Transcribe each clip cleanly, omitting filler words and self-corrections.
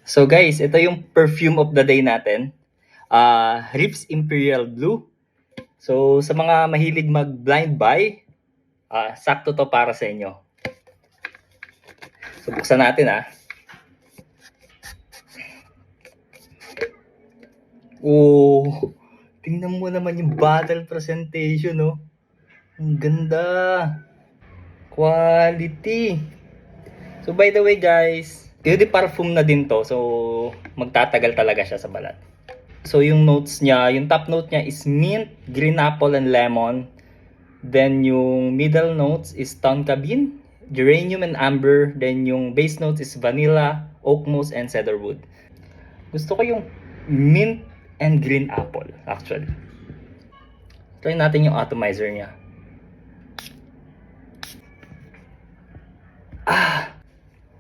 So guys, ito yung perfume of the day natin. Rips Imperial Blue. So sa mga mahilig mag-blind buy, sakto to para sa inyo. So buksan natin Oh, tingnan mo naman yung bottle presentation, no? Ang ganda. Quality. So by the way guys, eau de parfum na din to. So magtatagal talaga siya sa balat. So yung notes niya, yung top note niya is mint, green apple, and lemon. Then yung middle notes is tonka bean, geranium, and amber. Then yung base notes is vanilla, oak moss, and cedarwood. Gusto ko yung mint and green apple actually. Try natin yung atomizer niya.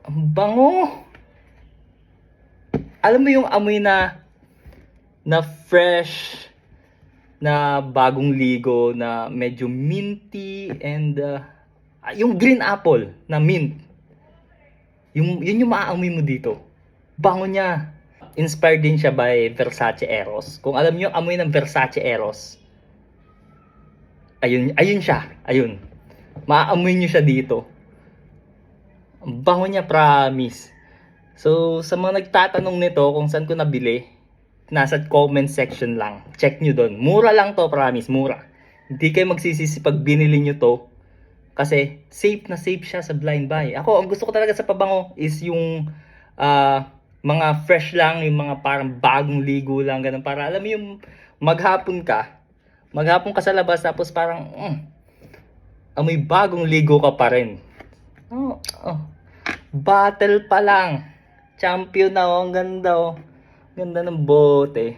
Ang bango! Alam mo yung amoy na fresh, na bagong ligo, na medyo minty, and yung green apple na mint. Yun yung maaamoy mo dito. Bango niya. Inspired din siya by Versace Eros. Kung alam niyo yung amoy ng Versace Eros, ayun siya. Ayun. Maaamoy niyo siya dito. Ang bango niya, promise. So, sa mga nagtatanong nito kung saan ko nabili, nasa comment section lang. Check nyo doon. Mura lang to, promise. Mura. Hindi kayo magsisisi pag binili nyo to. Kasi safe na safe siya sa blind buy. Ako, ang gusto ko talaga sa pabango is yung mga fresh lang, yung mga parang bagong ligo lang, ganun. Para alam mo yung maghapon ka sa labas, tapos parang amoy bagong ligo ka pa rin. Bottle pa lang. Champion na, ang ganda, Ganda ng bote.